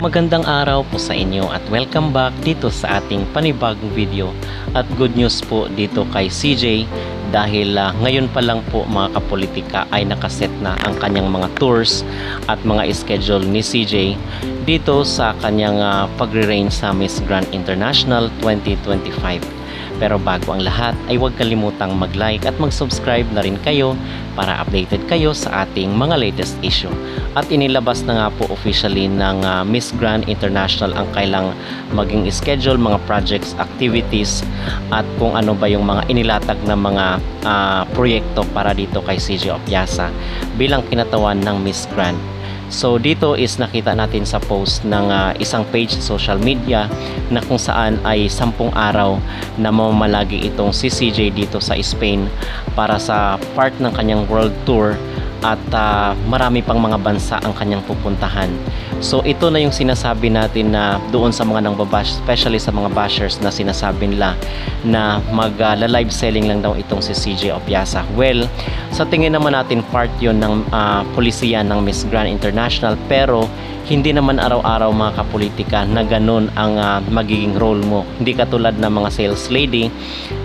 Magandang araw po sa inyo at welcome back dito sa ating panibagong video. At good news po dito kay CJ dahil ngayon pa lang po mga kapolitika ay nakaset na ang kanyang mga tours at mga schedule ni CJ dito sa kanyang pagre-reign sa Miss Grand International 2025. Pero bago ang lahat ay huwag kalimutang mag-like at mag-subscribe na rin kayo para updated kayo sa ating mga latest issue. At inilabas na nga po officially ng Miss Grand International ang kailang maging schedule, mga projects, activities at kung ano ba yung mga inilatag na mga proyekto para dito kay CJ Opiasa bilang kinatawan ng Miss Grand. So dito is nakita natin sa post ng isang page sa social media na kung saan ay 10 araw na mamamalagi itong si CJ dito sa Spain para sa part ng kanyang world tour at marami pang mga bansa ang kanyang pupuntahan. So ito na yung sinasabi natin na doon sa mga nangbabash, especially sa mga bashers na sinasabi nila na mag-live selling lang daw itong si CJ Opiasa. Well, sa tingin naman natin part yun ng polisiya ng Miss Grand International, pero hindi naman araw-araw mga kapolitika na ganun ang magiging role mo. Hindi katulad ng mga sales lady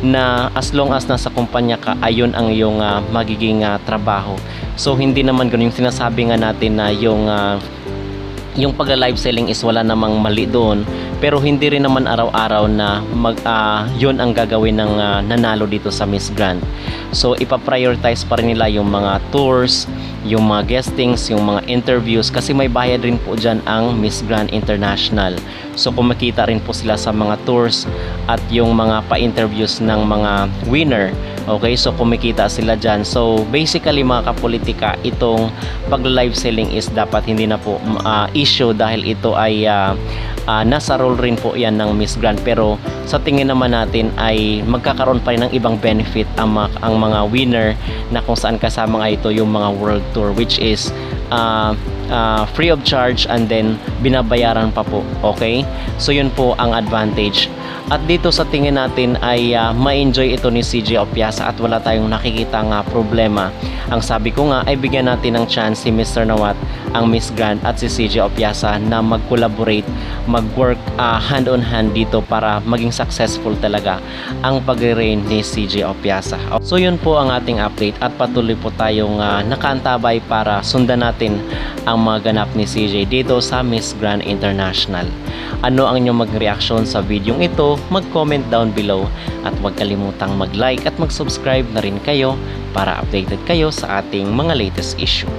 na as long as nasa kumpanya ka, ayun ang iyong magiging trabaho. So hindi naman ganun yung sinasabi nga natin na yung pag-live selling is wala namang mali doon, pero hindi rin naman araw-araw na yun ang gagawin ng nanalo dito sa Miss Grand. So ipa-prioritize pa rin nila yung mga tours, yung mga guestings, yung mga interviews kasi may bayad rin po dyan ang Miss Grand International. So kung makita rin po sila sa mga tours at yung mga pa-interviews ng mga winner, okay, so kumikita sila dyan. So basically mga kapolitika, itong pag-live selling is dapat hindi na po issue dahil ito ay nasa role rin po yan ng Miss Grand, pero sa tingin naman natin ay magkakaroon pa rin ng ibang benefit ang mga winner na kung saan kasama nga ito yung mga world tour, which is free of charge and then binabayaran pa po. Okay, so yun po ang advantage. At dito sa tingin natin ay ma-enjoy ito ni CJ Opiasa at wala tayong nakikita nga problema. Ang sabi ko nga ay bigyan natin ng chance si Mr. Nawat, ang Miss Grand at si CJ Opiasa na mag-collaborate, mag-work hand on hand dito para maging successful talaga ang pag-reign ni CJ Opiasa. So yun po ang ating update at patuloy po tayong nakaantabay para sundan natin ang mga ganap ni CJ dito sa Miss Grand International. Ano ang inyong mag-reaction sa video ito? Mag-comment down below at huwag kalimutang mag-like at mag-subscribe na rin kayo para updated kayo sa ating mga latest issue.